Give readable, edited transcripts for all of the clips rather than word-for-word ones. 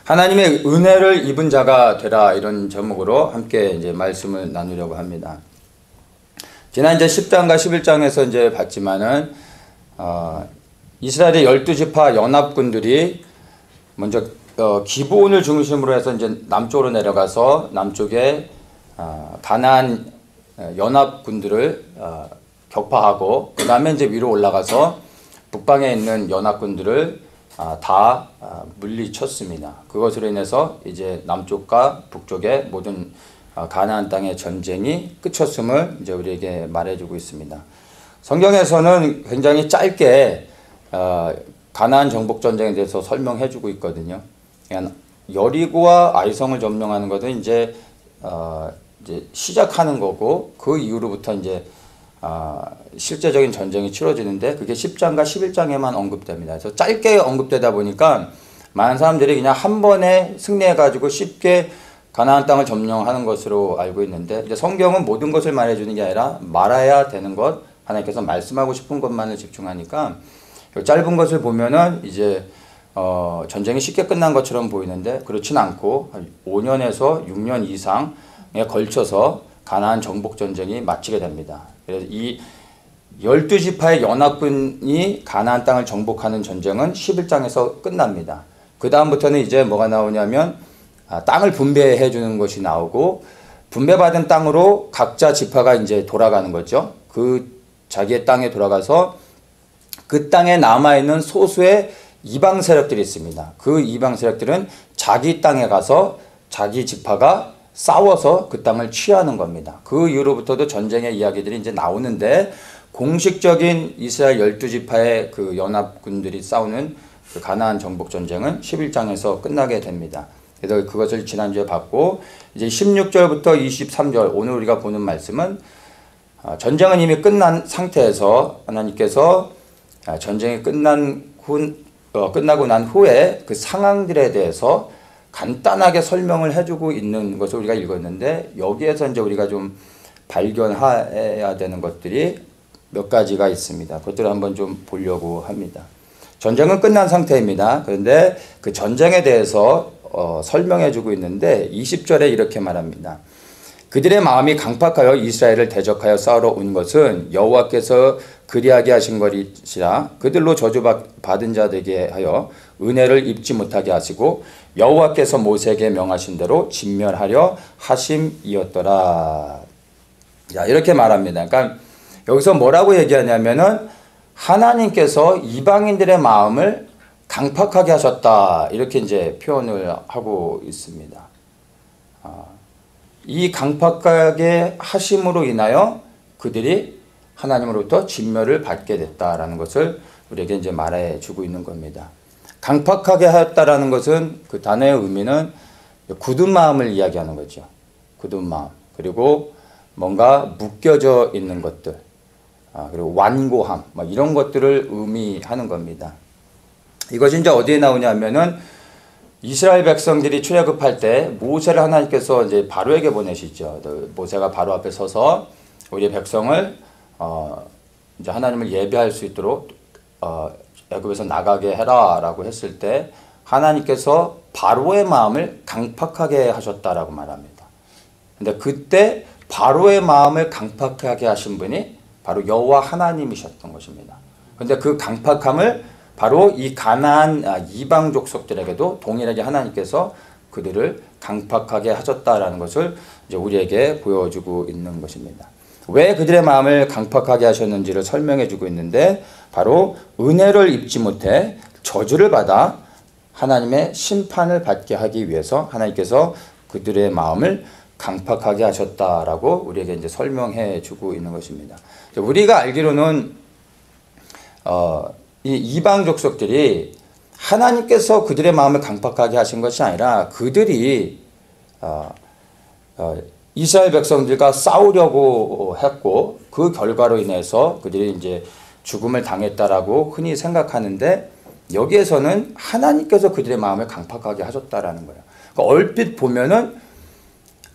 하나님의 은혜를 입은 자가 되라, 이런 제목으로 함께 이제 말씀을 나누려고 합니다. 지난 이제 10장과 11장에서 이제 봤지만은 이스라엘의 12지파 연합군들이 먼저 기브온을 중심으로 해서 이제 남쪽으로 내려가서 남쪽에 가나안 연합군들을 격파하고, 그 다음에 이제 위로 올라가서 북방에 있는 연합군들을 다 물리쳤습니다. 그것으로 인해서 이제 남쪽과 북쪽의 모든 가나안 땅의 전쟁이 끝쳤음을 이제 우리에게 말해주고 있습니다. 성경에서는 굉장히 짧게 가나안 정복 전쟁에 대해서 설명해주고 있거든요. 여리고와 아이성을 점령하는 것은 이제 시작하는 거고, 그 이후로부터 이제 실제적인 전쟁이 치러지는데 그게 10장과 11장에만 언급됩니다. 그래서 짧게 언급되다 보니까 많은 사람들이 그냥 한 번에 승리해가지고 쉽게 가나안 땅을 점령하는 것으로 알고 있는데, 이제 성경은 모든 것을 말해주는 게 아니라 말해야 되는 것, 하나님께서 말씀하고 싶은 것만을 집중하니까 짧은 것을 보면은 이제 전쟁이 쉽게 끝난 것처럼 보이는데 그렇진 않고 5년에서 6년 이상에 걸쳐서 가나안 정복 전쟁이 마치게 됩니다. 그래서 이 12지파의 연합군이 가나안 땅을 정복하는 전쟁은 11장에서 끝납니다. 그 다음부터는 이제 뭐가 나오냐면 땅을 분배해 주는 것이 나오고, 분배받은 땅으로 각자 지파가 이제 돌아가는 거죠. 그 자기의 땅에 돌아가서 그 땅에 남아있는 소수의 이방 세력들이 있습니다. 그 이방 세력들은 자기 땅에 가서 자기 지파가 싸워서 그 땅을 취하는 겁니다. 그 이후로부터도 전쟁의 이야기들이 이제 나오는데, 공식적인 이스라엘 12지파의 그 연합군들이 싸우는 그 가나안 정복 전쟁은 11장에서 끝나게 됩니다. 그래서 그것을 지난주에 봤고, 이제 16절부터 23절, 오늘 우리가 보는 말씀은 전쟁은 이미 끝난 상태에서 하나님께서 전쟁이 끝나고 난 후에 그 상황들에 대해서 간단하게 설명을 해주고 있는 것을 우리가 읽었는데, 여기에서 이제 우리가 좀 발견해야 되는 것들이 몇 가지가 있습니다. 그것들을 한번 좀 보려고 합니다. 전쟁은 끝난 상태입니다. 그런데 그 전쟁에 대해서 설명해주고 있는데 20절에 이렇게 말합니다. 그들의 마음이 강팍하여 이스라엘을 대적하여 싸우러 온 것은 여호와께서 그리하게 하신 것이라. 그들로 저주받은 자 되게 하여 은혜를 입지 못하게 하시고 여호와께서 모세에게 명하신 대로 진멸하려 하심이었더라. 자, 이렇게 말합니다. 그러니까 여기서 뭐라고 얘기하냐면은 하나님께서 이방인들의 마음을 강팍하게 하셨다, 이렇게 이제 표현을 하고 있습니다. 이 강팍하게 하심으로 인하여 그들이 하나님으로부터 진멸을 받게 됐다라는 것을 우리에게 이제 말해주고 있는 겁니다. 강팍하게 하였다라는 것은 그 단어의 의미는 굳은 마음을 이야기하는 거죠. 굳은 마음, 그리고 뭔가 묶여져 있는 것들, 그리고 완고함, 이런 것들을 의미하는 겁니다. 이것이 이제 어디에 나오냐면은 이스라엘 백성들이 출애굽할 때 모세를 하나님께서 이제 바로에게 보내시죠. 모세가 바로 앞에 서서 우리 백성을 이제 하나님을 예배할 수 있도록 애굽에서 나가게 해라라고 했을 때 하나님께서 바로의 마음을 강팍하게 하셨다라고 말합니다. 근데 그때 바로의 마음을 강팍하게 하신 분이 바로 여호와 하나님이셨던 것입니다. 그런데 그 강팍함을 바로 이 가나안 이방 족속들에게도 동일하게 하나님께서 그들을 강팍하게 하셨다라는 것을 이제 우리에게 보여주고 있는 것입니다. 왜 그들의 마음을 강팍하게 하셨는지를 설명해주고 있는데, 바로 은혜를 입지 못해 저주를 받아 하나님의 심판을 받게 하기 위해서 하나님께서 그들의 마음을 강팍하게 하셨다라고 우리에게 이제 설명해주고 있는 것입니다. 우리가 알기로는 이 이방 족속들이 하나님께서 그들의 마음을 강팍하게 하신 것이 아니라 그들이 이스라엘 백성들과 싸우려고 했고, 그 결과로 인해서 그들이 이제 죽음을 당했다라고 흔히 생각하는데, 여기에서는 하나님께서 그들의 마음을 강팍하게 하셨다라는 거예요. 그러니까 얼핏 보면은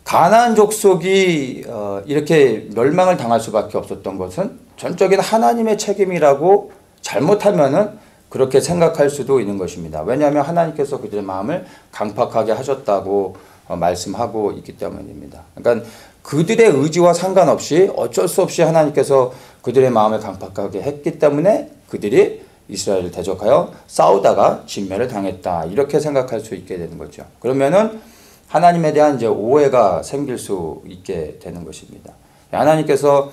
가나안 족속이 이렇게 멸망을 당할 수밖에 없었던 것은 전적인 하나님의 책임이라고, 잘못하면은 그렇게 생각할 수도 있는 것입니다. 왜냐하면 하나님께서 그들의 마음을 강팍하게 하셨다고 말씀하고 있기 때문입니다. 그러니까 그들의 의지와 상관없이 어쩔 수 없이 하나님께서 그들의 마음을 강팍하게 했기 때문에 그들이 이스라엘을 대적하여 싸우다가 진멸을 당했다. 이렇게 생각할 수 있게 되는 거죠. 그러면은 하나님에 대한 이제 오해가 생길 수 있게 되는 것입니다. 하나님께서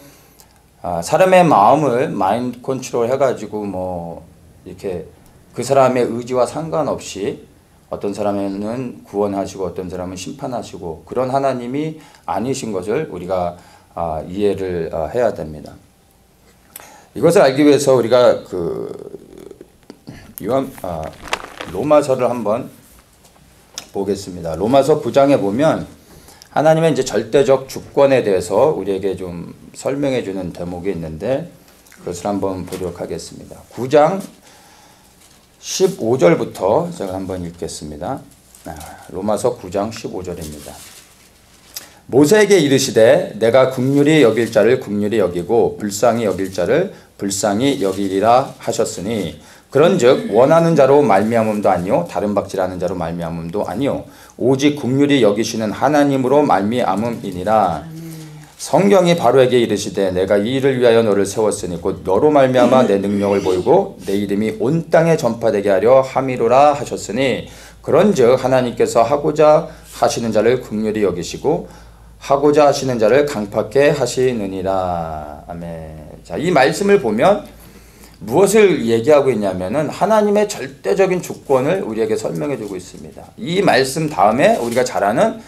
사람의 마음을 마인드 컨트롤 해가지고 뭐 이렇게 그 사람의 의지와 상관없이 어떤 사람은 구원하시고 어떤 사람은 심판하시고 그런 하나님이 아니신 것을 우리가 이해를 해야 됩니다. 이것을 알기 위해서 우리가 로마서를 한번 보겠습니다. 로마서 9장에 보면 하나님의 이제 절대적 주권에 대해서 우리에게 좀 설명해 주는 대목이 있는데 그것을 한번 보도록 하겠습니다. 9장 15절부터 제가 한번 읽겠습니다. 로마서 9장 15절입니다. 모세에게 이르시되 내가 긍휼히 여길 자를 긍휼히 여기고 불쌍히 여길 자를 불쌍히 여기리라 하셨으니 그런즉 원하는 자로 말미암음도 아니요 다른 박질하는 자로 말미암음도 아니요 오직 긍휼히 여기시는 하나님으로 말미암음이니라. 성경이 바로에게 이르시되 내가 이 일을 위하여 너를 세웠으니 곧 너로 말미암아 내 능력을 보이고 내 이름이 온 땅에 전파되게 하려 함이로라 하셨으니 그런즉 하나님께서 하고자 하시는 자를 긍휼히 여기시고 하고자 하시는 자를 강팍게 하시느니라. 아멘. 자, 이 말씀을 보면 무엇을 얘기하고 있냐면은 하나님의 절대적인 주권을 우리에게 설명해 주고 있습니다. 이 말씀 다음에 우리가 잘 아는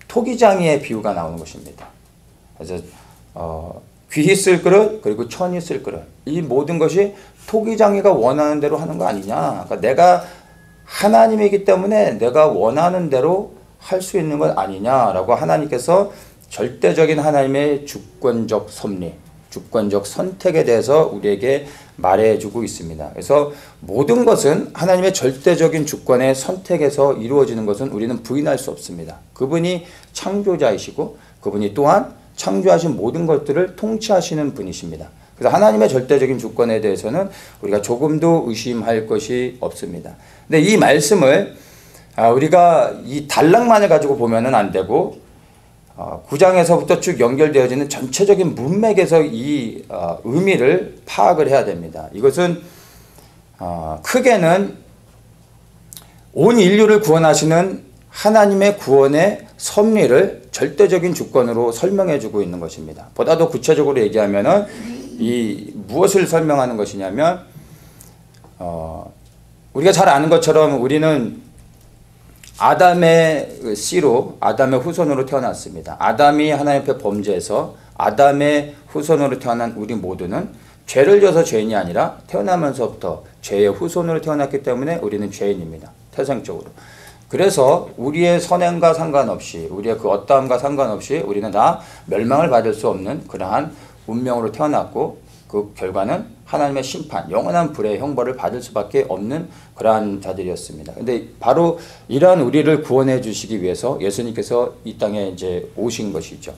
토기장이의 비유가 나오는 것입니다. 그래서 귀히 쓸 그릇 그리고 천이 쓸 그릇 이 모든 것이 토기장이가 원하는 대로 하는 거 아니냐. 그러니까 내가 하나님이기 때문에 내가 원하는 대로 할 수 있는 것 아니냐라고 하나님께서 절대적인 하나님의 주권적 섭리 주권적 선택에 대해서 우리에게 말해주고 있습니다. 그래서 모든 것은 하나님의 절대적인 주권의 선택에서 이루어지는 것은 우리는 부인할 수 없습니다. 그분이 창조자이시고 그분이 또한 창조하신 모든 것들을 통치하시는 분이십니다. 그래서 하나님의 절대적인 주권에 대해서는 우리가 조금도 의심할 것이 없습니다. 근데 이 말씀을 우리가 이 단락만을 가지고 보면은 안 되고 9장에서부터 쭉 연결되어지는 전체적인 문맥에서 이 의미를 파악을 해야 됩니다. 이것은 크게는 온 인류를 구원하시는 하나님의 구원의 섭리를 절대적인 주권으로 설명해 주고 있는 것입니다. 보다 더 구체적으로 얘기하면은 이 무엇을 설명하는 것이냐면 우리가 잘 아는 것처럼 우리는 아담의 씨로 아담의 후손으로 태어났습니다. 아담이 하나님 앞에 범죄해서 아담의 후손으로 태어난 우리 모두는 죄를 져서 죄인이 아니라 태어나면서부터 죄의 후손으로 태어났기 때문에 우리는 죄인입니다. 태생적으로. 그래서 우리의 선행과 상관없이 우리의 그 어떠함과 상관없이 우리는 다 멸망을 받을 수 없는 그러한 운명으로 태어났고 그 결과는 하나님의 심판, 영원한 불의 형벌을 받을 수밖에 없는 그러한 자들이었습니다. 근데 바로 이러한 우리를 구원해 주시기 위해서 예수님께서 이 땅에 이제 오신 것이죠.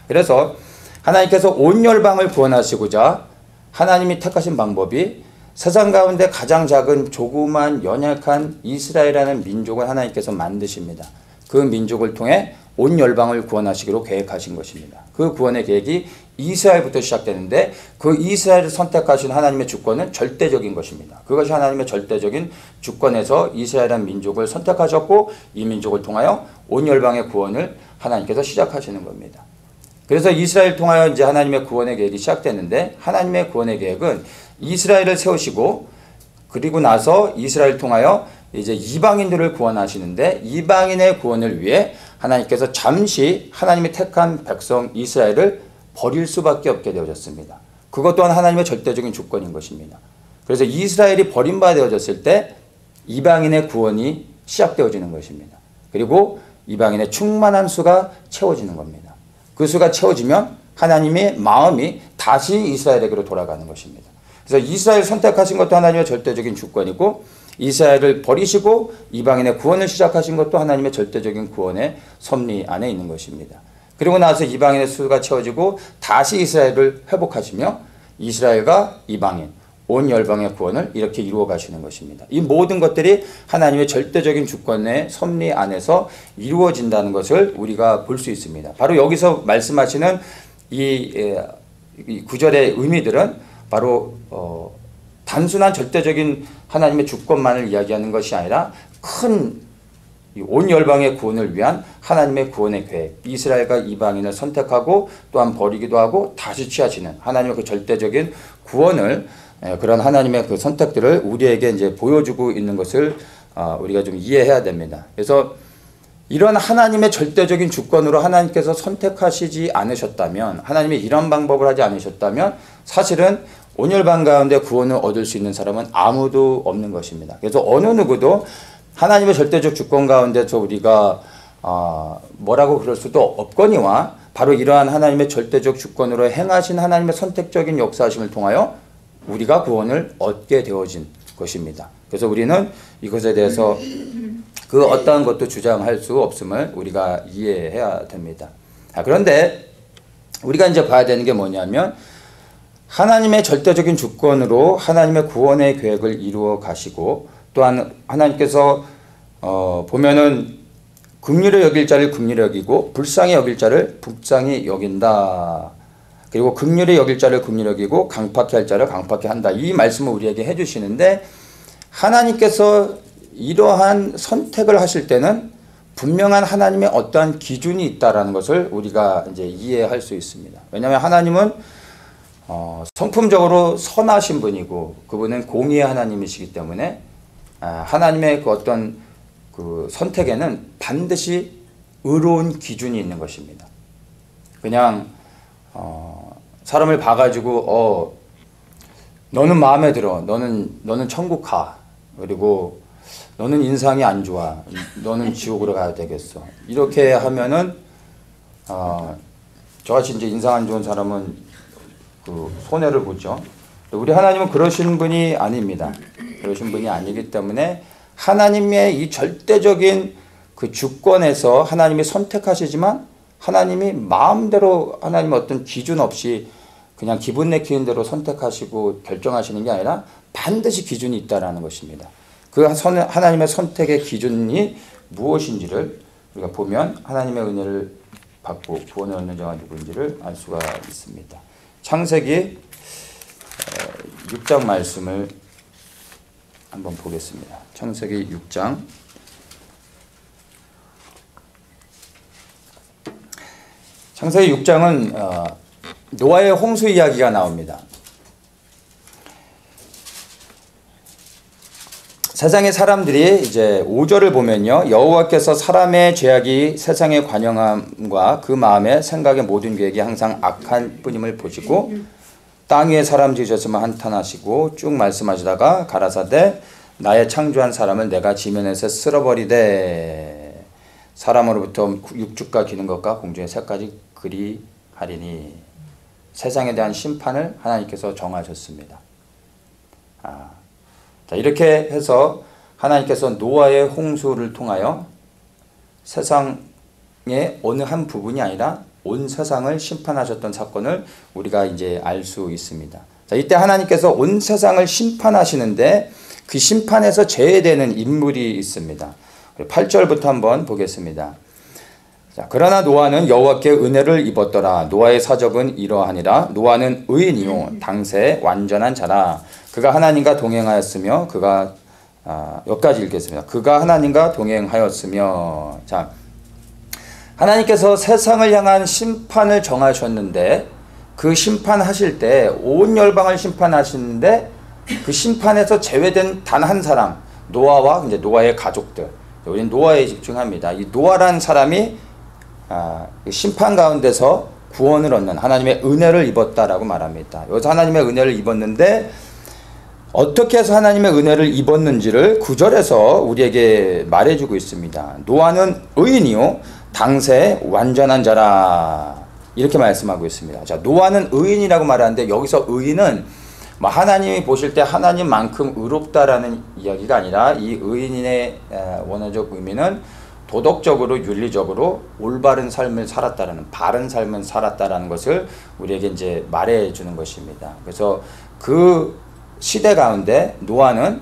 그래서 하나님께서 온 열방을 구원하시고자 하나님이 택하신 방법이 세상 가운데 가장 작은 조그만 연약한 이스라엘이라는 민족을 하나님께서 만드십니다. 그 민족을 통해 온 열방을 구원하시기로 계획하신 것입니다. 그 구원의 계획이 이스라엘부터 시작되는데 그 이스라엘을 선택하신 하나님의 주권은 절대적인 것입니다. 그것이 하나님의 절대적인 주권에서 이스라엘이라는 민족을 선택하셨고 이 민족을 통하여 온 열방의 구원을 하나님께서 시작하시는 겁니다. 그래서 이스라엘을 통하여 이제 하나님의 구원의 계획이 시작되는데 하나님의 구원의 계획은 이스라엘을 세우시고 그리고 나서 이스라엘을 통하여 이제 이방인들을 구원하시는데 이방인의 구원을 위해 하나님께서 잠시 하나님이 택한 백성 이스라엘을 버릴 수밖에 없게 되어졌습니다. 그것 또한 하나님의 절대적인 주권인 것입니다. 그래서 이스라엘이 버림받아졌을 때 이방인의 구원이 시작되어지는 것입니다. 그리고 이방인의 충만한 수가 채워지는 겁니다. 그 수가 채워지면 하나님의 마음이 다시 이스라엘에게로 돌아가는 것입니다. 그래서 이스라엘 선택하신 것도 하나님의 절대적인 주권이고 이스라엘을 버리시고 이방인의 구원을 시작하신 것도 하나님의 절대적인 구원의 섭리 안에 있는 것입니다. 그리고 나서 이방인의 수가 채워지고 다시 이스라엘을 회복하시며 이스라엘과 이방인, 온 열방의 구원을 이렇게 이루어 가시는 것입니다. 이 모든 것들이 하나님의 절대적인 주권의 섭리 안에서 이루어진다는 것을 우리가 볼 수 있습니다. 바로 여기서 말씀하시는 이 구절의 의미들은 바로 단순한 절대적인 하나님의 주권만을 이야기하는 것이 아니라 큰 온 열방의 구원을 위한 하나님의 구원의 계획, 이스라엘과 이방인을 선택하고 또한 버리기도 하고 다시 취하시는 하나님의 그 절대적인 구원을, 그런 하나님의 그 선택들을 우리에게 이제 보여주고 있는 것을 우리가 좀 이해해야 됩니다. 그래서 이런 하나님의 절대적인 주권으로 하나님께서 선택하시지 않으셨다면, 하나님이 이런 방법을 하지 않으셨다면 사실은 온 열방 가운데 구원을 얻을 수 있는 사람은 아무도 없는 것입니다. 그래서 어느 누구도 하나님의 절대적 주권 가운데서 우리가 뭐라고 그럴 수도 없거니와, 바로 이러한 하나님의 절대적 주권으로 행하신 하나님의 선택적인 역사하심을 통하여 우리가 구원을 얻게 되어진 것입니다. 그래서 우리는 이것에 대해서 그 어떠한 것도 주장할 수 없음을 우리가 이해해야 됩니다. 그런데 우리가 이제 봐야 되는 게 뭐냐면, 하나님의 절대적인 주권으로 하나님의 구원의 계획을 이루어 가시고, 또한 하나님께서 보면은 긍휼히 여길 자를 긍휼히 여기고 불쌍히 여길 자를 불쌍히 여긴다. 그리고 긍휼히 여길 자를 긍휼히 여기고 강팍히 할 자를 강팍히 한다. 이 말씀을 우리에게 해주시는데, 하나님께서 이러한 선택을 하실 때는 분명한 하나님의 어떠한 기준이 있다라는 것을 우리가 이제 이해할 수 있습니다. 왜냐하면 하나님은 성품적으로 선하신 분이고, 그분은 공의의 하나님이시기 때문에 하나님의 그 어떤 그 선택에는 반드시 의로운 기준이 있는 것입니다. 그냥 사람을 봐가지고 너는 마음에 들어, 너는 천국 가, 그리고 너는 인상이 안 좋아, 너는 지옥으로 가야 되겠어, 이렇게 하면은 저같이 이제 인상 안 좋은 사람은 그 손해를 보죠. 우리 하나님은 그러신 분이 아닙니다. 그러신 분이 아니기 때문에 하나님의 이 절대적인 그 주권에서 하나님이 선택하시지만, 하나님이 마음대로 하나님의 어떤 기준 없이 그냥 기분 내키는 대로 선택하시고 결정하시는 게 아니라 반드시 기준이 있다라는 것입니다. 그 하나님의 선택의 기준이 무엇인지를 우리가 보면 하나님의 은혜를 받고 구원을 얻는 자가 누구인지를 알 수가 있습니다. 창세기 6장 말씀을 한번 보겠습니다. 창세기 6장 창세기 6장은 노아의 홍수 이야기가 나옵니다. 세상의 사람들이 이제 5절을 보면요, 여호와께서 사람의 죄악이 세상에 관영함과 그 마음의 생각의 모든 계획이 항상 악한 뿐임을 보시고 땅 위에 사람 지으셨으면 한탄하시고 쭉 말씀하시다가 가라사대 나의 창조한 사람을 내가 지면에서 쓸어버리되 사람으로부터 육축과 기는 것과 공중의 새까지 그리하리니, 세상에 대한 심판을 하나님께서 정하셨습니다. 자, 이렇게 해서 하나님께서 노아의 홍수를 통하여 세상의 어느 한 부분이 아니라 온 세상을 심판하셨던 사건을 우리가 이제 알 수 있습니다. 자, 이때 하나님께서 온 세상을 심판하시는데 그 심판에서 제외되는 인물이 있습니다. 8절부터 한번 보겠습니다. 자, 그러나 노아는 여호와께 은혜를 입었더라. 노아의 사적은 이러하니라. 노아는 의인이요 당세 완전한 자라. 그가 하나님과 동행하였으며 그가 여기까지 읽겠습니다. 그가 하나님과 동행하였으며. 자, 하나님께서 세상을 향한 심판을 정하셨는데, 그 심판하실 때 온 열방을 심판하시는데 그 심판에서 제외된 단 한 사람, 노아와 이제 노아의 가족들, 우리는 노아에 집중합니다. 이 노아라는 사람이 심판 가운데서 구원을 얻는 하나님의 은혜를 입었다라고 말합니다. 여기서 하나님의 은혜를 입었는데 어떻게 해서 하나님의 은혜를 입었는지를 9절에서 우리에게 말해주고 있습니다. 노아는 의인이요 당세 완전한 자라, 이렇게 말씀하고 있습니다. 자, 노아는 의인이라고 말하는데 여기서 의인은 하나님이 보실 때 하나님만큼 의롭다라는 이야기가 아니라, 이 의인의 원어적 의미는 도덕적으로 윤리적으로 올바른 삶을 살았다라는, 바른 삶을 살았다라는 것을 우리에게 이제 말해 주는 것입니다. 그래서 그 시대 가운데 노아는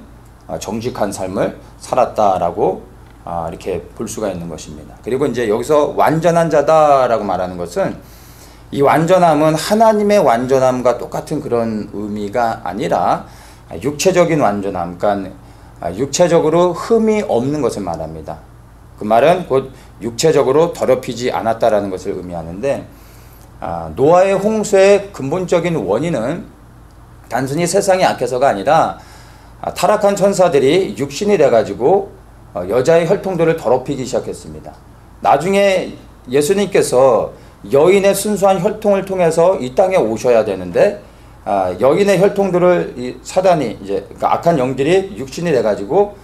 정직한 삶을 살았다라고 이렇게 볼 수가 있는 것입니다. 그리고 이제 여기서 완전한 자다라고 말하는 것은 이 완전함은 하나님의 완전함과 똑같은 그런 의미가 아니라 육체적인 완전함, 그러니까 육체적으로 흠이 없는 것을 말합니다. 그 말은 곧 육체적으로 더럽히지 않았다라는 것을 의미하는데, 노아의 홍수의 근본적인 원인은 단순히 세상이 악해서가 아니라 타락한 천사들이 육신이 돼가지고 여자의 혈통들을 더럽히기 시작했습니다. 나중에 예수님께서 여인의 순수한 혈통을 통해서 이 땅에 오셔야 되는데, 여인의 혈통들을 사단이 이제 그러니까 악한 영들이 육신이 돼가지고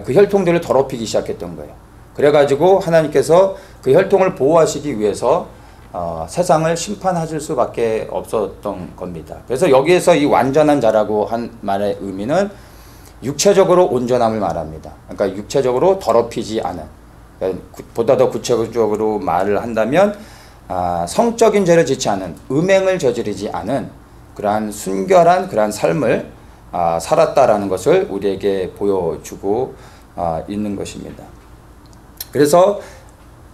그 혈통들을 더럽히기 시작했던 거예요. 그래가지고 하나님께서 그 혈통을 보호하시기 위해서 세상을 심판하실 수밖에 없었던 겁니다. 그래서 여기에서 이 완전한 자라고 한 말의 의미는 육체적으로 온전함을 말합니다. 그러니까 육체적으로 더럽히지 않은, 그러니까 보다 더 구체적으로 말을 한다면 성적인 죄를 짓지 않은, 음행을 저지르지 않은 그러한 순결한 그러한 삶을 살았다라는 것을 우리에게 보여주고 있는 것입니다. 그래서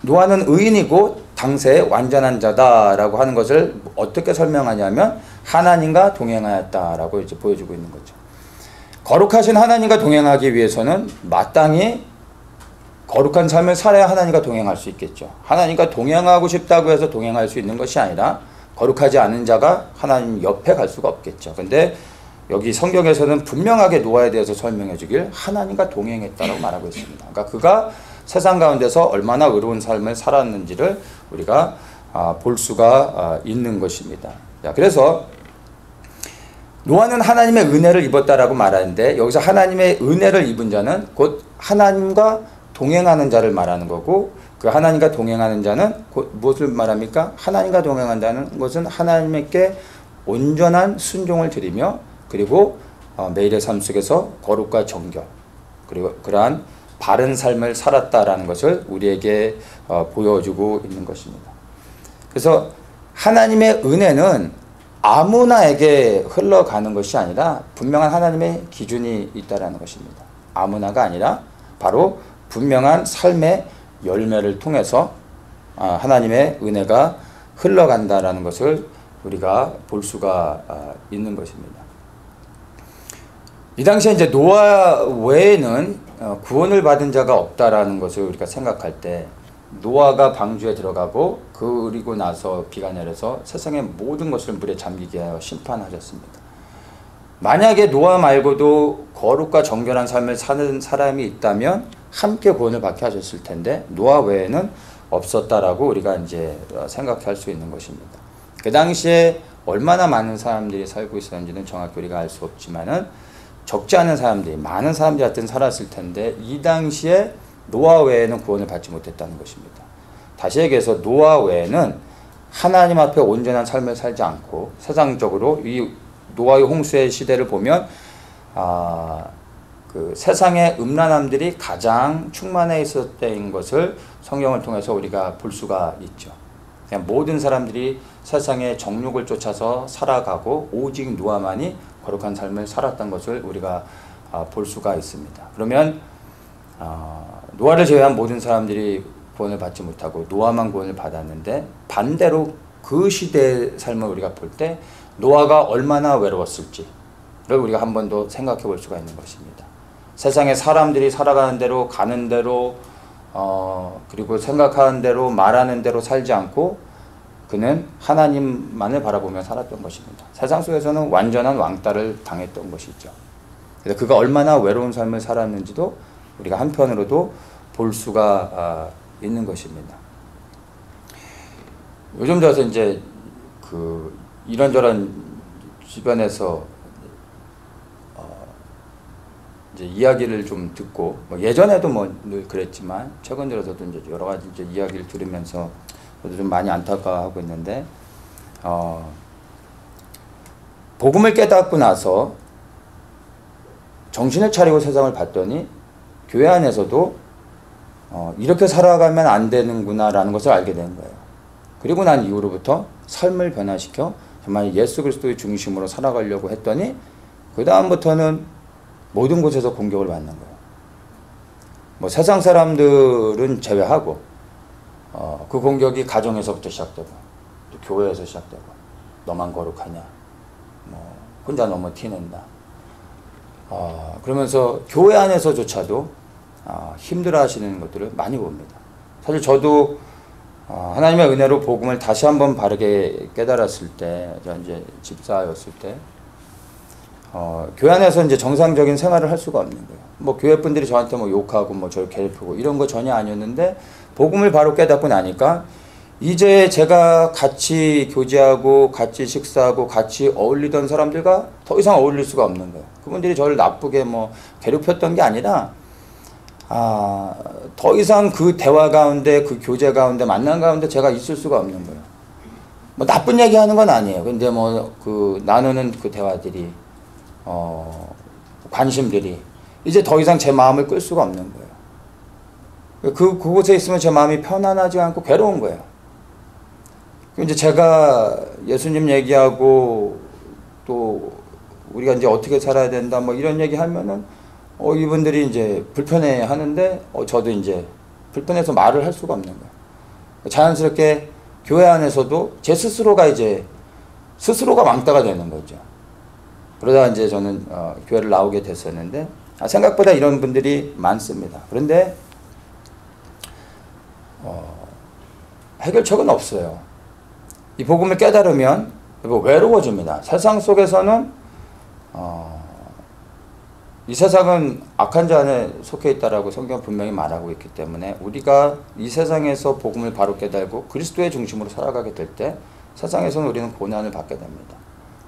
노아는 의인이고 당세 완전한 자다라고 하는 것을 어떻게 설명하냐면 하나님과 동행하였다라고 이제 보여주고 있는 거죠. 거룩하신 하나님과 동행하기 위해서는 마땅히 거룩한 삶을 살아야 하나님과 동행할 수 있겠죠. 하나님과 동행하고 싶다고 해서 동행할 수 있는 것이 아니라 거룩하지 않은 자가 하나님 옆에 갈 수가 없겠죠. 근데 여기 성경에서는 분명하게 노아에 대해서 설명해 주길 하나님과 동행했다고 말하고 있습니다. 그러니까 그가 세상 가운데서 얼마나 의로운 삶을 살았는지를 우리가 볼 수가 있는 것입니다. 그래서 노아는 하나님의 은혜를 입었다라고 말하는데, 여기서 하나님의 은혜를 입은 자는 곧 하나님과 동행하는 자를 말하는 거고, 그 하나님과 동행하는 자는 곧 무엇을 말합니까? 하나님과 동행한다는 것은 하나님께 온전한 순종을 드리며, 그리고 매일의 삶 속에서 거룩과 정결, 그리고 그러한 바른 삶을 살았다라는 것을 우리에게 보여주고 있는 것입니다. 그래서 하나님의 은혜는 아무나에게 흘러가는 것이 아니라 분명한 하나님의 기준이 있다라는 것입니다. 아무나가 아니라 바로 분명한 삶의 열매를 통해서 하나님의 은혜가 흘러간다라는 것을 우리가 볼 수가 있는 것입니다. 이 당시에 이제 노아 외에는 구원을 받은 자가 없다라는 것을 우리가 생각할 때, 노아가 방주에 들어가고 그리고 나서 비가 내려서 세상의 모든 것을 물에 잠기게 하여 심판하셨습니다. 만약에 노아 말고도 거룩과 정결한 삶을 사는 사람이 있다면 함께 구원을 받게 하셨을 텐데, 노아 외에는 없었다라고 우리가 이제 생각할 수 있는 것입니다. 그 당시에 얼마나 많은 사람들이 살고 있었는지는 정확히 우리가 알 수 없지만은 적지 않은 사람들이, 많은 사람들이 하여튼 살았을 텐데, 이 당시에 노아 외에는 구원을 받지 못했다는 것입니다. 다시 얘기해서 노아 외에는 하나님 앞에 온전한 삶을 살지 않고, 세상적으로 이 노아의 홍수의 시대를 보면 그 세상의 음란함들이 가장 충만해 있었던 것을 성경을 통해서 우리가 볼 수가 있죠. 그냥 모든 사람들이 세상의 정욕을 쫓아서 살아가고 오직 노아만이 거룩한 삶을 살았던 것을 우리가 볼 수가 있습니다. 그러면 노아를 제외한 모든 사람들이 구원을 받지 못하고 노아만 구원을 받았는데, 반대로 그 시대의 삶을 우리가 볼 때 노아가 얼마나 외로웠을지를 우리가 한 번 더 생각해 볼 수가 있는 것입니다. 세상에 사람들이 살아가는 대로, 가는 대로, 그리고 생각하는 대로, 말하는 대로 살지 않고 그는 하나님만을 바라보며 살았던 것입니다. 세상 속에서는 완전한 왕따를 당했던 것이죠. 그래서 그가 얼마나 외로운 삶을 살았는지도 우리가 한편으로도 볼 수가 있는 것입니다. 요즘 들어서 이제 그 이런저런 주변에서 이제 이야기를 좀 듣고, 뭐 예전에도 뭐 늘 그랬지만 최근 들어서도 이제 여러 가지 이제 이야기를 들으면서 저도 좀 많이 안타까워하고 있는데, 복음을 깨닫고 나서 정신을 차리고 세상을 봤더니 교회 안에서도 이렇게 살아가면 안 되는구나라는 것을 알게 된 거예요. 그리고 난 이후로부터 삶을 변화시켜 정말 예수 그리스도의 중심으로 살아가려고 했더니 그 다음부터는 모든 곳에서 공격을 받는 거예요. 뭐 세상 사람들은 제외하고 그 공격이 가정에서부터 시작되고 또 교회에서 시작되고 너만 거룩하냐, 뭐 혼자 너무 티낸다. 그러면서 교회 안에서조차도 힘들어하시는 것들을 많이 봅니다. 사실 저도 하나님의 은혜로 복음을 다시 한번 바르게 깨달았을 때, 제가 이제 집사였을 때, 교회 안에서 이제 정상적인 생활을 할 수가 없는 거예요. 뭐 교회 분들이 저한테 뭐 욕하고 뭐 저를 괴롭히고 이런 거 전혀 아니었는데, 복음을 바로 깨닫고 나니까 이제 제가 같이 교제하고 같이 식사하고 같이 어울리던 사람들과 더 이상 어울릴 수가 없는 거예요. 그분들이 저를 나쁘게 뭐 괴롭혔던 게 아니라 더 이상 그 대화 가운데, 그 교제 가운데, 만남 가운데 제가 있을 수가 없는 거예요. 뭐 나쁜 얘기 하는 건 아니에요. 근데 뭐 그 나누는 그 대화들이, 관심들이 이제 더 이상 제 마음을 끌 수가 없는 거예요. 그곳에 있으면 제 마음이 편안하지 않고 괴로운 거예요. 이제 제가 예수님 얘기하고 또 우리가 이제 어떻게 살아야 된다 뭐 이런 얘기 하면은 이분들이 이제 불편해 하는데 저도 이제 불편해서 말을 할 수가 없는 거예요. 자연스럽게 교회 안에서도 제 스스로가 왕따가 되는 거죠. 그러다 이제 저는 교회를 나오게 됐었는데 생각보다 이런 분들이 많습니다. 그런데 해결책은 없어요. 이 복음을 깨달으면 외로워집니다. 세상 속에서는 이 세상은 악한 자 안에 속해 있다라고 성경 분명히 말하고 있기 때문에 우리가 이 세상에서 복음을 바로 깨달고 그리스도의 중심으로 살아가게 될 때 세상에서는 우리는 고난을 받게 됩니다.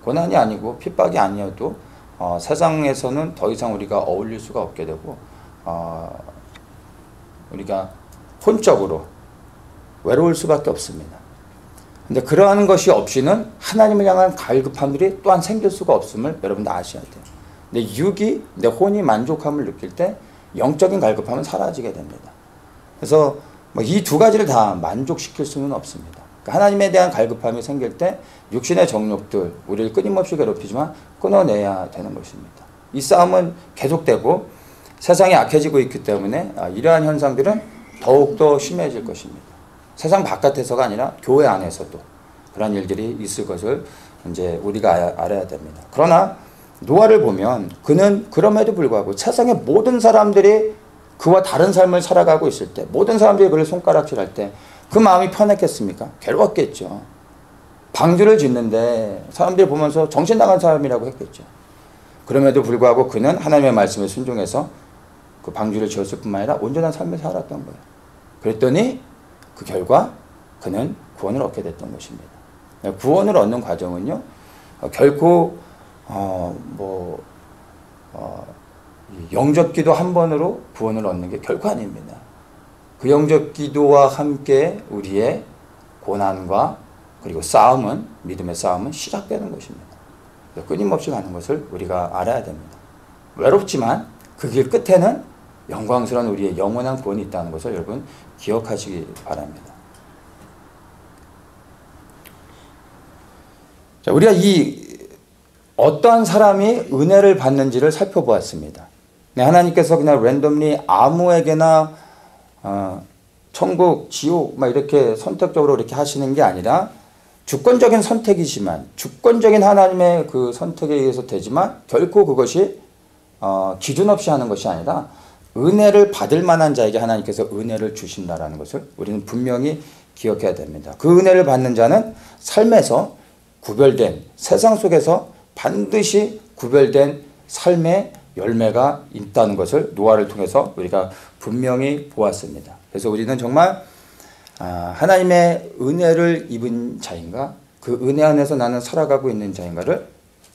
고난이 아니고 핍박이 아니어도 세상에서는 더 이상 우리가 어울릴 수가 없게 되고 우리가 혼적으로 외로울 수밖에 없습니다. 근데 그러한 것이 없이는 하나님을 향한 갈급함들이 또한 생길 수가 없음을 여러분도 아셔야 돼요. 내 육이, 내 혼이 만족함을 느낄 때 영적인 갈급함은 사라지게 됩니다. 그래서 이 두 가지를 다 만족시킬 수는 없습니다. 그러니까 하나님에 대한 갈급함이 생길 때 육신의 정욕들, 우리를 끊임없이 괴롭히지만 끊어내야 되는 것입니다. 이 싸움은 계속되고 세상이 악해지고 있기 때문에 이러한 현상들은 더욱더 심해질 것입니다. 세상 바깥에서가 아니라 교회 안에서도 그런 일들이 있을 것을 이제 우리가 알아야 됩니다. 그러나 노아를 보면 그는 그럼에도 불구하고 세상의 모든 사람들이 그와 다른 삶을 살아가고 있을 때, 모든 사람들이 그를 손가락질할 때 그 마음이 편했겠습니까? 괴로웠겠죠. 방주를 짓는데 사람들이 보면서 정신 나간 사람이라고 했겠죠. 그럼에도 불구하고 그는 하나님의 말씀에 순종해서 그 방주를 지었을 뿐만 아니라 온전한 삶을 살았던 거예요. 그랬더니 그 결과 그는 구원을 얻게 됐던 것입니다. 구원을 얻는 과정은요, 결코 영접 기도 한 번으로 구원을 얻는 게 결코 아닙니다. 그 영접 기도와 함께 우리의 고난과 그리고 싸움은, 믿음의 싸움은 시작되는 것입니다. 끊임없이 가는 것을 우리가 알아야 됩니다. 외롭지만 그 길 끝에는 영광스러운 우리의 영원한 구원이 있다는 것을 여러분 기억하시기 바랍니다. 자, 우리가 어떠한 사람이 은혜를 받는지를 살펴보았습니다. 하나님께서 그냥 랜덤리 아무에게나 천국, 지옥 막 이렇게 선택적으로 이렇게 하시는 게 아니라 주권적인 선택이지만, 주권적인 하나님의 그 선택에 의해서 되지만 결코 그것이 기준 없이 하는 것이 아니라 은혜를 받을 만한 자에게 하나님께서 은혜를 주신다라는 것을 우리는 분명히 기억해야 됩니다. 그 은혜를 받는 자는 삶에서 구별된, 세상 속에서 반드시 구별된 삶의 열매가 있다는 것을 노아를 통해서 우리가 분명히 보았습니다. 그래서 우리는 정말 하나님의 은혜를 입은 자인가, 그 은혜 안에서 나는 살아가고 있는 자인가를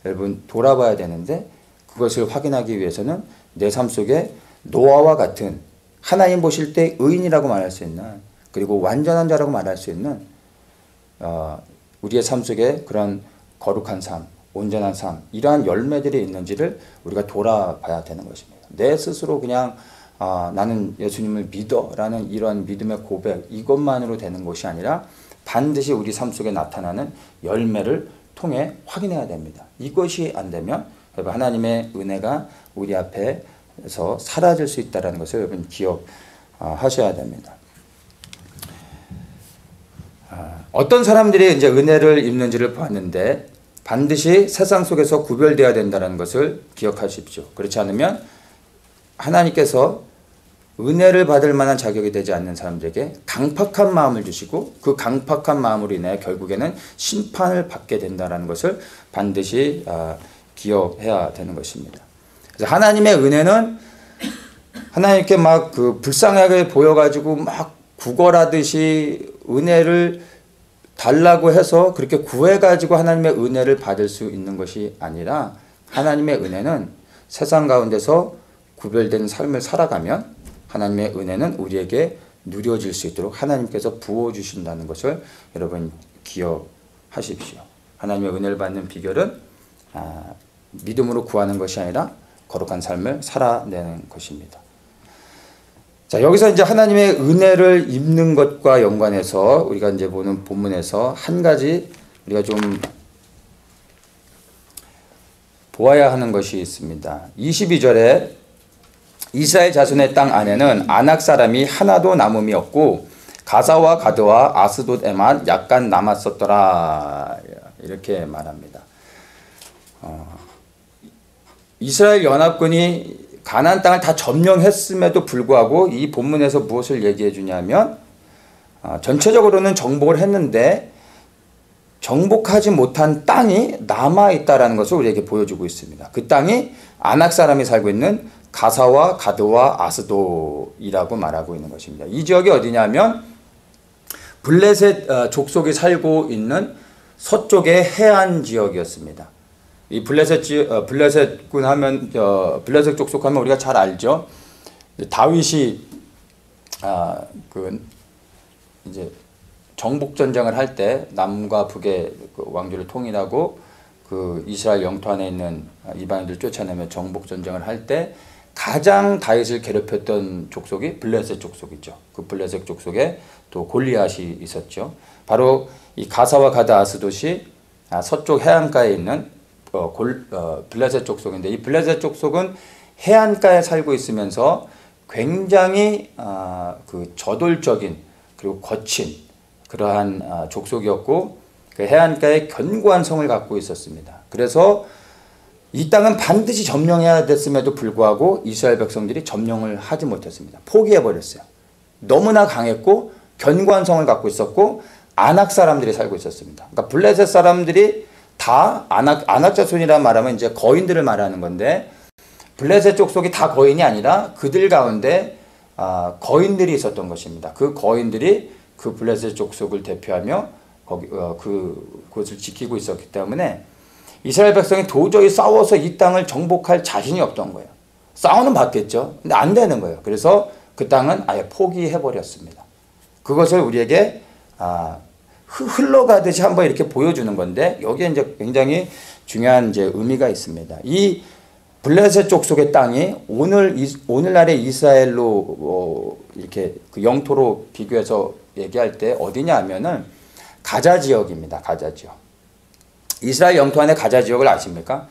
여러분 돌아봐야 되는데, 그것을 확인하기 위해서는 내 삶 속에 노아와 같은 하나님 보실 때 의인이라고 말할 수 있는, 그리고 완전한 자라고 말할 수 있는 우리의 삶 속에 그런 거룩한 삶, 온전한 삶, 이러한 열매들이 있는지를 우리가 돌아봐야 되는 것입니다. 내 스스로 그냥 나는 예수님을 믿어 라는 이런 믿음의 고백, 이것만으로 되는 것이 아니라 반드시 우리 삶 속에 나타나는 열매를 통해 확인해야 됩니다. 이것이 안 되면 여러분 하나님의 은혜가 우리 앞에서 사라질 수 있다는 것을 여러분 기억하셔야 됩니다. 어떤 사람들이 이제 은혜를 입는지를 봤는데 반드시 세상 속에서 구별되어야 된다는 것을 기억하십시오. 그렇지 않으면 하나님께서 은혜를 받을 만한 자격이 되지 않는 사람들에게 강팍한 마음을 주시고 그 강팍한 마음으로 인해 결국에는 심판을 받게 된다는 것을 반드시 기억해야 되는 것입니다. 그래서 하나님의 은혜는 하나님께 막 그 불쌍하게 보여가지고 막 구걸하듯이 은혜를 달라고 해서 그렇게 구해가지고 하나님의 은혜를 받을 수 있는 것이 아니라 하나님의 은혜는 세상 가운데서 구별된 삶을 살아가면 하나님의 은혜는 우리에게 누려질 수 있도록 하나님께서 부어주신다는 것을 여러분 기억하십시오. 하나님의 은혜를 받는 비결은 믿음으로 구하는 것이 아니라 거룩한 삶을 살아내는 것입니다. 자, 여기서 이제 하나님의 은혜를 입는 것과 연관해서 우리가 이제 보는 본문에서 한 가지 우리가 좀 보아야 하는 것이 있습니다. 22절에 이스라엘 자손의 땅 안에는 아낙 사람이 하나도 남음이 없고 가사와 가드와 아스돗에만 약간 남았었더라. 이렇게 말합니다. 이스라엘 연합군이 가나안 땅을 다 점령했음에도 불구하고 이 본문에서 무엇을 얘기해 주냐면 전체적으로는 정복을 했는데 정복하지 못한 땅이 남아있다라는 것을 우리에게 보여주고 있습니다. 그 땅이 아낙 사람이 살고 있는 가사와 가드와 아스돗이라고 말하고 있는 것입니다. 이 지역이 어디냐면 블레셋 족속이 살고 있는 서쪽의 해안 지역이었습니다. 이 블레셋군 하면 블레셋 족속 하면 우리가 잘 알죠. 다윗이 이제 정복 전쟁을 할 때 남과 북의 그 왕조를 통일하고 그 이스라엘 영토 안에 있는 이방인들 쫓아내며 정복 전쟁을 할 때 가장 다윗을 괴롭혔던 족속이 블레셋 족속이죠. 그 블레셋 족속에 또 골리앗이 있었죠. 바로 이 가사와 가드 아스돗이 서쪽 해안가에 있는 블레셋 족속인데 이 블레셋 족속은 해안가에 살고 있으면서 굉장히 그 저돌적인 그리고 거친 그러한 족속이었고 그 해안가에 견고한 성을 갖고 있었습니다. 그래서 이 땅은 반드시 점령해야 됐음에도 불구하고 이스라엘 백성들이 점령을 하지 못했습니다. 포기해버렸어요. 너무나 강했고 견고한 성을 갖고 있었고 아낙 사람들이 살고 있었습니다. 그러니까 블레셋 사람들이 다 아낙 자손이라 말하면 이제 거인들을 말하는 건데 블레셋 족속이 다 거인이 아니라 그들 가운데 거인들이 있었던 것입니다. 그 거인들이 그 블레셋 족속을 대표하며 그곳을 지키고 있었기 때문에 이스라엘 백성이 도저히 싸워서 이 땅을 정복할 자신이 없던 거예요. 싸우는 받겠죠. 근데 안 되는 거예요. 그래서 그 땅은 아예 포기해버렸습니다. 그것을 우리에게 흘러가듯이 한번 이렇게 보여주는 건데 여기에 이제 굉장히 중요한 이제 의미가 있습니다. 이 블레셋 족속의 땅이 오늘날의 이스라엘로 이렇게 그 영토로 비교해서 얘기할 때 어디냐 하면은 가자 지역입니다. 가자 지역. 이스라엘 영토 안에 가자 지역을 아십니까?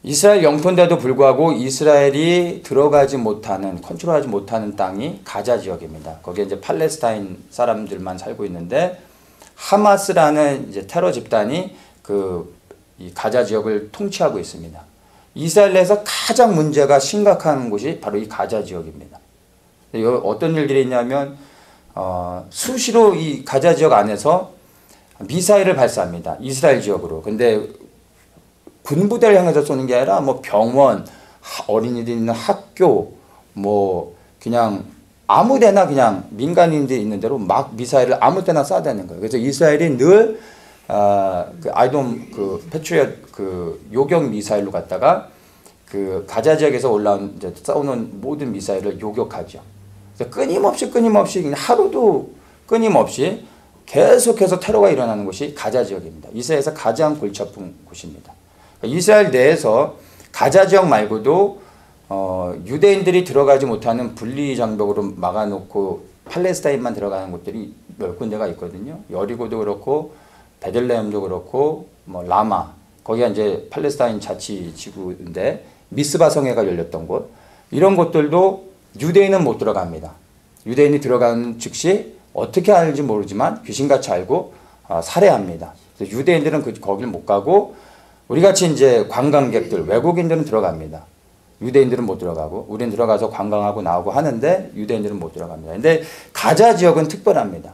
이스라엘 영토인데도 불구하고 이스라엘이 들어가지 못하는, 컨트롤하지 못하는 땅이 가자 지역입니다. 거기에 이제 팔레스타인 사람들만 살고 있는데 하마스라는 이제 테러 집단이 이 가자 지역을 통치하고 있습니다. 이스라엘 내에서 가장 문제가 심각한 곳이 바로 이 가자 지역입니다. 어떤 일들이 있냐면 수시로 이 가자 지역 안에서 미사일을 발사합니다. 이스라엘 지역으로. 근데 군부대를 향해서 쏘는 게 아니라 뭐 병원, 어린이들 있는 학교, 뭐 그냥 아무데나 그냥 민간인들이 있는 대로 막 미사일을 아무 때나 쏴대는 거예요. 그래서 이스라엘이 늘 패트리엇 요격 미사일로 갖다가 그 가자 지역에서 올라온 이제 쏘는 모든 미사일을 요격하죠. 그래서 끊임없이 그냥 하루도 끊임없이 계속해서 테러가 일어나는 곳이 가자 지역입니다. 이스라엘에서 가장 골치 아픈 곳입니다. 이스라엘 내에서 가자 지역 말고도 유대인들이 들어가지 못하는 분리장벽으로 막아놓고 팔레스타인만 들어가는 곳들이 몇 군데가 있거든요. 여리고도 그렇고 베들레헴도 그렇고 뭐 라마 거기가 이제 팔레스타인 자치지구인데 미스바 성회가 열렸던 곳, 이런 곳들도 유대인은 못 들어갑니다. 유대인이 들어가는 즉시 어떻게 하는지 모르지만 귀신같이 알고 살해합니다. 그래서 유대인들은 거기를 못 가고 우리같이 이제 관광객들, 외국인들은 들어갑니다. 유대인들은 못 들어가고 우리는 들어가서 관광하고 나오고 하는데 유대인들은 못 들어갑니다. 근데 가자 지역은 특별합니다.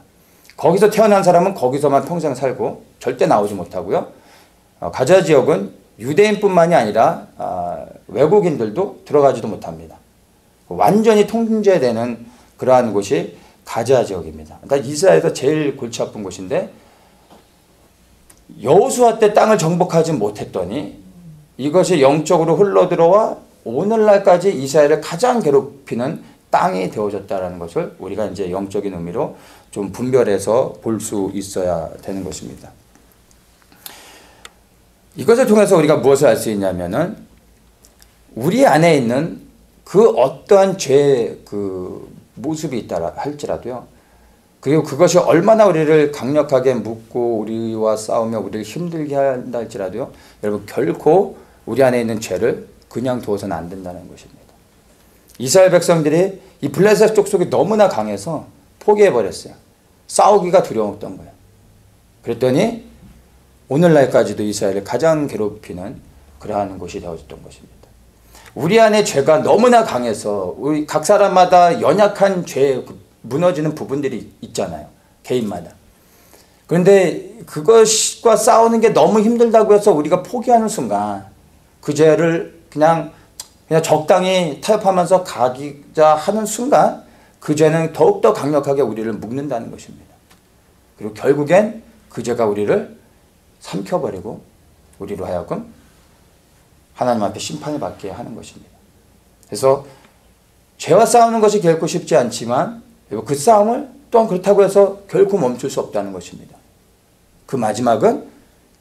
거기서 태어난 사람은 거기서만 평생 살고 절대 나오지 못하고요. 가자 지역은 유대인뿐만이 아니라 외국인들도 들어가지도 못합니다. 완전히 통제되는 그러한 곳이 가자 지역입니다. 그러니까 이스라엘에서 제일 골치 아픈 곳인데 여호수아 때 땅을 정복하지 못했더니 이것이 영적으로 흘러들어와 오늘날까지 이스라엘을 가장 괴롭히는 땅이 되어졌다는 것을 우리가 이제 영적인 의미로 좀 분별해서 볼 수 있어야 되는 것입니다. 이것을 통해서 우리가 무엇을 알 수 있냐면은 우리 안에 있는 그 어떠한 죄의 그 모습이 있다 할지라도요. 그리고 그것이 얼마나 우리를 강력하게 묶고 우리와 싸우며 우리를 힘들게 한다 할지라도요. 여러분 결코 우리 안에 있는 죄를 그냥 두어서는 안 된다는 것입니다. 이스라엘 백성들이 이 블레셋 족속이 너무나 강해서 포기해버렸어요. 싸우기가 두려웠던 거예요. 그랬더니 오늘날까지도 이스라엘을 가장 괴롭히는 그러한 곳이 되어졌던 것입니다. 우리 안에 죄가 너무나 강해서 우리 각 사람마다 연약한 죄에 무너지는 부분들이 있잖아요. 개인마다. 그런데 그것과 싸우는 게 너무 힘들다고 해서 우리가 포기하는 순간 그 죄를 그냥 적당히 타협하면서 가기자 하는 순간 그 죄는 더욱더 강력하게 우리를 묶는다는 것입니다. 그리고 결국엔 그 죄가 우리를 삼켜버리고 우리로 하여금 하나님 앞에 심판을 받게 하는 것입니다. 그래서 죄와 싸우는 것이 결코 쉽지 않지만 그 싸움을 또한 그렇다고 해서 결코 멈출 수 없다는 것입니다. 그 마지막은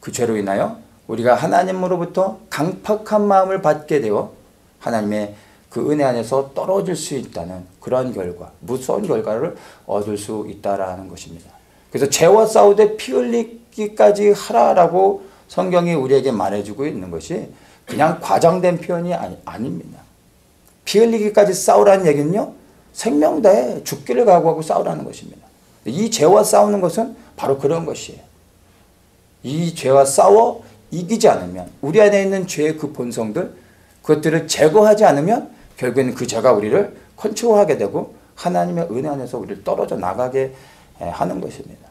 그 죄로 인하여 우리가 하나님으로부터 강팍한 마음을 받게 되어 하나님의 그 은혜 안에서 떨어질 수 있다는 그러한 결과, 무서운 결과를 얻을 수 있다라는 것입니다. 그래서 죄와 싸우되 피 흘리기까지 하라라고 성경이 우리에게 말해주고 있는 것이 그냥 과장된 표현이 아닙니다. 피 흘리기까지 싸우라는 얘기는요, 생명 다해 죽기를 각오하고 싸우라는 것입니다. 이 죄와 싸우는 것은 바로 그런 것이에요. 이 죄와 싸워 이기지 않으면 우리 안에 있는 죄의 그 본성들, 그것들을 제거하지 않으면 결국에는 그 죄가 우리를 컨트롤하게 되고 하나님의 은혜 안에서 우리를 떨어져 나가게 하는 것입니다.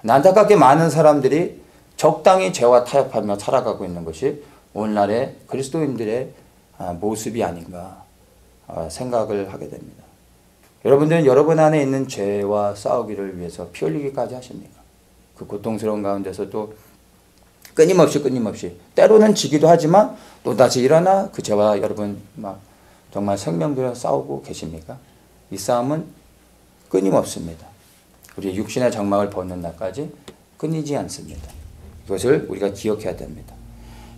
안타깝게 많은 사람들이 적당히 죄와 타협하며 살아가고 있는 것이 오늘날의 그리스도인들의 모습이 아닌가 생각을 하게 됩니다. 여러분들은 여러분 안에 있는 죄와 싸우기를 위해서 피 흘리기까지 하십니까? 그 고통스러운 가운데서도 끊임없이 때로는 지기도 하지만 또다시 일어나 그 죄와 여러분 막 정말 생명 들여 싸우고 계십니까? 이 싸움은 끊임없습니다. 우리 육신의 장막을 벗는 날까지 끊이지 않습니다. 이것을 우리가 기억해야 됩니다.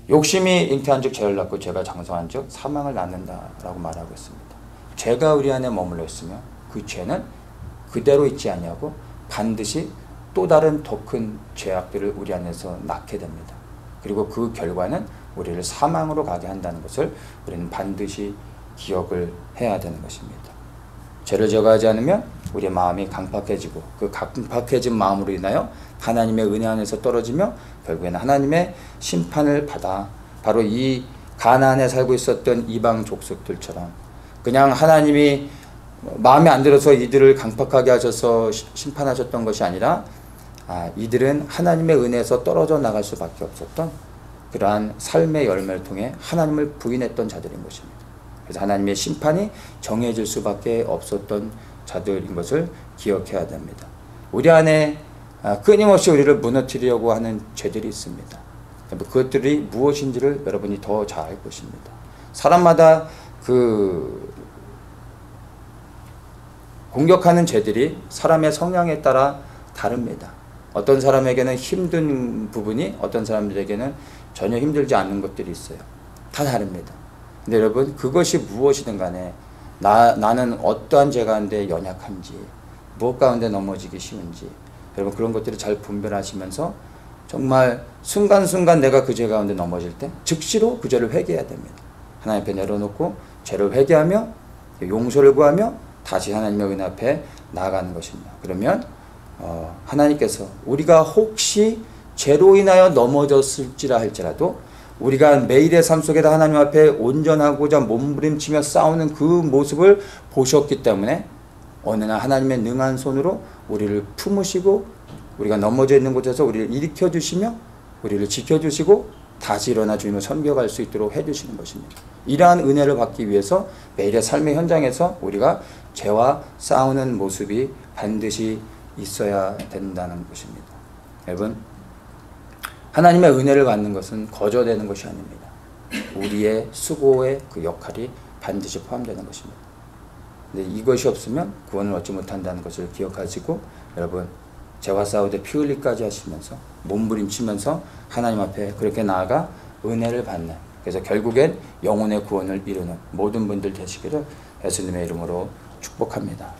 욕심이 잉태한 즉 죄를 낳고 죄가 장성한 즉 사망을 낳는다라고 말하고 있습니다. 죄가 우리 안에 머물러 있으며 그 죄는 그대로 있지 아니하고 반드시 또 다른 더 큰 죄악들을 우리 안에서 낳게 됩니다. 그리고 그 결과는 우리를 사망으로 가게 한다는 것을 우리는 반드시 기억을 해야 되는 것입니다. 죄를 제거하지 않으면 우리의 마음이 강팍해지고 그 강팍해진 마음으로 인하여 하나님의 은혜 안에서 떨어지며 결국에는 하나님의 심판을 받아 바로 이 가나안에 살고 있었던 이방 족속들처럼 그냥 하나님이 마음에 안 들어서 이들을 강팍하게 하셔서 심판하셨던 것이 아니라 이들은 하나님의 은혜에서 떨어져 나갈 수밖에 없었던 그러한 삶의 열매를 통해 하나님을 부인했던 자들인 것입니다. 그래서 하나님의 심판이 정해질 수밖에 없었던 자들인 것을 기억해야 됩니다. 우리 안에 끊임없이 우리를 무너뜨리려고 하는 죄들이 있습니다. 그것들이 무엇인지를 여러분이 더 잘 알 것입니다. 사람마다 그 공격하는 죄들이 사람의 성향에 따라 다릅니다. 어떤 사람에게는 힘든 부분이 어떤 사람들에게는 전혀 힘들지 않는 것들이 있어요. 다 다릅니다. 근데 여러분 그것이 무엇이든 간에 나는 어떠한 죄 가운데 연약한지 무엇 가운데 넘어지기 쉬운지 여러분 그런 것들을 잘 분별하시면서 정말 순간순간 내가 그 죄 가운데 넘어질 때 즉시로 그 죄를 회개해야 됩니다. 하나님 앞에 내려놓고 죄를 회개하며 용서를 구하며 다시 하나님의 은혜 앞에 나아가는 것입니다. 그러면 하나님께서 우리가 혹시 죄로 인하여 넘어졌을지라 할지라도 우리가 매일의 삶 속에다 하나님 앞에 온전하고자 몸부림치며 싸우는 그 모습을 보셨기 때문에 어느 날 하나님의 능한 손으로 우리를 품으시고 우리가 넘어져 있는 곳에서 우리를 일으켜 주시며 우리를 지켜주시고 다시 일어나 주님을 섬겨갈 수 있도록 해주시는 것입니다. 이러한 은혜를 받기 위해서 매일의 삶의 현장에서 우리가 죄와 싸우는 모습이 반드시 있어야 된다는 것입니다. 여러분, 하나님의 은혜를 받는 것은 거저되는 것이 아닙니다. 우리의 수고의 그 역할이 반드시 포함되는 것입니다. 근데 이것이 없으면 구원을 얻지 못한다는 것을 기억하시고 여러분, 죄와 싸우되 피 흘리까지 하시면서 몸부림치면서 하나님 앞에 그렇게 나아가 은혜를 받는, 그래서 결국엔 영혼의 구원을 이루는 모든 분들 되시기를 예수님의 이름으로 축복합니다.